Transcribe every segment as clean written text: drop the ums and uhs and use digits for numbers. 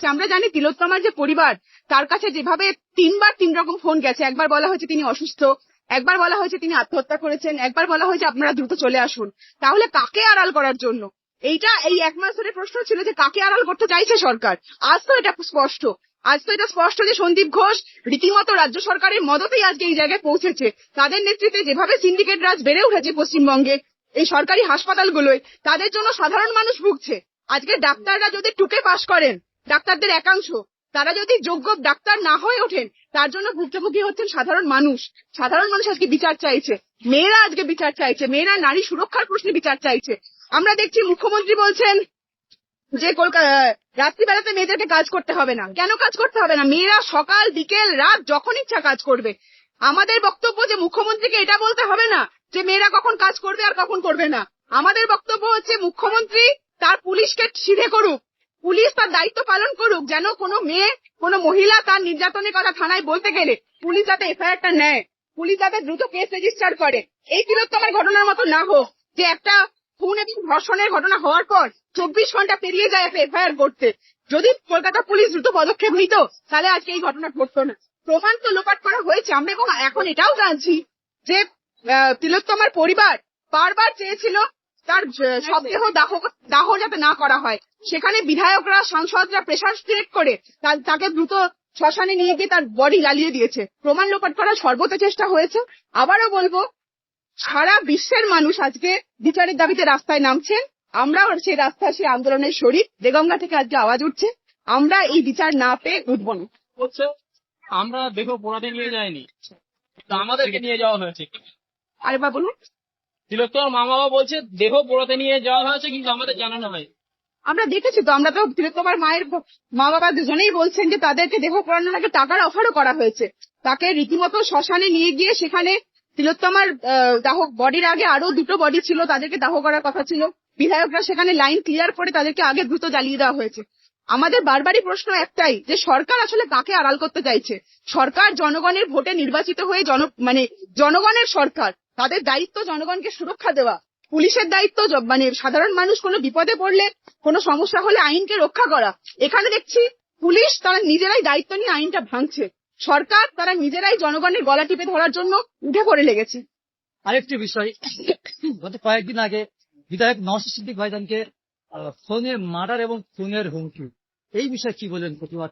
যাচ্ছে। আমরা জানি তিলোত্তমার যে পরিবার, তার কাছে যেভাবে 3বার 3 রকম ফোন গেছে। একবার বলা হয়েছে তিনি অসুস্থ, একবার বলা হয়েছে তিনি আত্মহত্যা করেছেন, একবার বলা হয়েছে আপনারা দ্রুত চলে আসুন। তাহলে কাকে আড়াল করার জন্য? এইটা এই 1 মাস ধরে প্রশ্ন ছিল যে কাকে আড়াল করতে চাইছে সরকার। আজ তো এটা স্পষ্ট যে সন্দীপ ঘোষ রীতিমতো রাজ্য সরকারের মদতেই আজকে এই জায়গায় পৌঁছেছে। তাদের নেতৃত্বে যেভাবে সিন্ডিকেট রাজ বেড়ে উঠেছে পশ্চিমবঙ্গে, এই সরকারি হাসপাতালগুলোয়, তাদের জন্য সাধারণ মানুষ ভুগছে। আজকে ডাক্তাররা যদি টুকে পাশ করেন, ডাক্তারদের একাংশ, তারা যদি যোগ্য ডাক্তার না হয়ে ওঠেন, তার জন্য ভুক্তভোগী হচ্ছেন সাধারণ মানুষ। সাধারণ মানুষ আজকে বিচার চাইছে, মেয়েরা আজকে বিচার চাইছে, মেয়েরা নারী সুরক্ষার প্রশ্নে বিচার চাইছে। আমরা দেখছি মুখ্যমন্ত্রী বলছেন যে রাত্রিবেলাতে মেয়েদেরকে কাজ করতে হবে না। কেন কাজ করতে হবে না? মেয়েরা সকাল বিকেল রাত যখন ইচ্ছা কাজ করবে। আমাদের বক্তব্য যে মুখ্যমন্ত্রীকে এটা বলতে হবে না যে মেয়েরা কখন কাজ করবে আর কখন করবে না। আমাদের বক্তব্য হচ্ছে মুখ্যমন্ত্রী তার পুলিশকে সিধে করুক, পুলিশ তার দায়িত্ব পালন করুক, যেন কোনো মেয়ে, কোনো মহিলা তার নির্যাতনের কথা থানায় বলতে গেলে পুলিশ যাতে এফআইআরটা নেয়, পুলিশ যাতে দ্রুত কেস রেজিস্টার করে। এই তিলোত্তমার ঘটনার মতো না হোক যে একটা খুন এবং ধর্ষণের ঘটনা হওয়ার পর 24 ঘন্টা পেরিয়ে যায় এফআইআর করতে। যদি কলকাতা পুলিশ দ্রুত পদক্ষেপ নিত, তাহলে আজকে এই ঘটনা ঘটতো না। প্রমাণ তো লোপাট করা হয়েছে। আমরা এখন এটাও জানছি যে তিলোত্তমার পরিবার বারবার চেয়েছিল তার শবদেহ দাহ যাতে না করা হয়। সেখানে বিধায়করা, সাংসদরা প্রেসার ক্রিয়েট করে তাকে দ্রুত শ্মশানে নিয়ে গিয়ে তার বডি জ্বালিয়ে দিয়েছে। প্রমাণ লোপাট করার সর্বোচ্চ চেষ্টা হয়েছে। আবারও বলবো, সারা বিশ্বের মানুষ আজকে বিচারের দাবিতে রাস্তায় নামছেন। আমরাও সেই রাস্তায়, সেই আন্দোলনের শরীর। দেগঙ্গা থেকে আজকে আওয়াজ উঠছে, আমরা এই বিচার না পেয়ে উঠবো না। আমরা দেহ পোড়াতে নিয়ে যাইনি, আমাদেরকে নিয়ে যাওয়া হয়েছে। আরেকবার বলুন। তিলোত্তমার মা বাবা বলছে দেহ পোড়াতে নিয়ে যাওয়া হয়েছে, কিন্তু আমাদের জানানো হয়। আমরা দেখেছি তো, আমরা তো তিলোত্তমার মায়ের মা বাবা দুজনেই বলছেন যে তাদেরকে দেহ পোড়ানোর আগে টাকার অফারও করা হয়েছে। তাকে রীতিমতো শ্মশানে নিয়ে গিয়ে সেখানে তিলোত্তমার বডির আগে আরো 2টো বডি ছিল, তাদেরকে দাহ করার কথা ছিল। বিধায়করা সেখানে লাইন ক্লিয়ার করে তাদেরকে আগে দ্রুত জ্বালিয়ে দেওয়া হয়েছে। আমাদের বারবারই প্রশ্ন একটাই, যে সরকার আসলে কাকে আড়াল করতে চাইছে? সরকার জনগণের ভোটে নির্বাচিত হয়ে জনগণের সরকার, তাদের দায়িত্ব জনগণকে সুরক্ষা দেওয়া। পুলিশের দায়িত্ব সাধারণ মানুষ কোনো বিপদে পড়লে, কোনো সমস্যা হলে আইনকে রক্ষা করা। এখানে দেখছি পুলিশ তারা নিজেরাই দায়িত্ব নিয়ে আইনটা ভাঙছে। সরকার তারা নিজেরাই জনগণের গলা টিপে ধরার জন্য উঠে পড়ে লেগেছে। আরেকটি বিষয়, গত কয়েকদিন আগে বিধায়ক নওশাদ সিদ্দিক ভাইজানকে ফোনে মার্ডার এবং খুনের হুমকি, এই বিষয়ে কি বলেন প্রতিবাদ?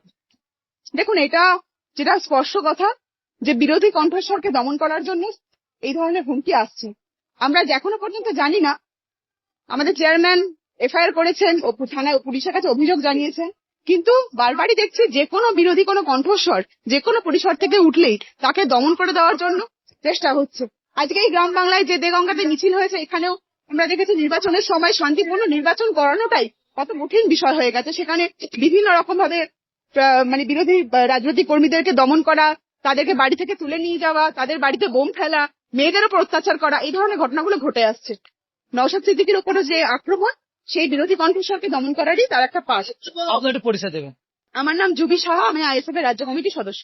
দেখুন, এটা যেটা স্পষ্ট কথা যে বিরোধী কণ্ঠস্বরকে দমন করার জন্য এই ধরনের হুমকি আসছে। আমরা এখনো পর্যন্ত জানি না, আমাদের চেয়ারম্যান এফআইআর করেছেন, থানায় পুলিশের কাছে অভিযোগ জানিয়েছেন, কিন্তু বারবারই দেখছি যে কোনো বিরোধী কোনো কণ্ঠস্বর যে কোনো পরিসর থেকে উঠলেই তাকে দমন করে দেওয়ার জন্য চেষ্টা হচ্ছে। আজকে এই গ্রাম বাংলায় যে দেগঙ্গাতে মিছিল হয়েছে, এখানেও আমরা দেখেছি নির্বাচনের সময় শান্তিপূর্ণ নির্বাচন করানোটাই কত কঠিন বিষয় হয়ে গেছে। সেখানে বিভিন্ন রকম ভাবে বিরোধী রাজনৈতিক কর্মীদেরকে দমন করা, তাদেরকে বাড়ি থেকে তুলে নিয়ে যাওয়া, তাদের বাড়িতে বোম ফেলা, মেয়েদের উপর অত্যাচার করা, এই ধরনের ঘটনাগুলো ঘটে আসছে। নওশাদ সিদ্দিকীর উপরে যে আক্রমণ, সেই বিরোধী কণ্ঠস্বরকে দমন করারই তার একটা পাশ। আপনার একটু পরিচয় দেবেন। আমার নাম জুবি সাহা, আমি আইএসএফ এর রাজ্য কমিটির সদস্য।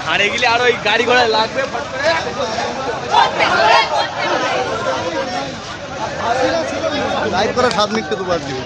হারে গেলে আর ওই গাড়ি ঘোড়া লাগবে। লাইভ করে 7 মিনিট তো বাদ দিবে।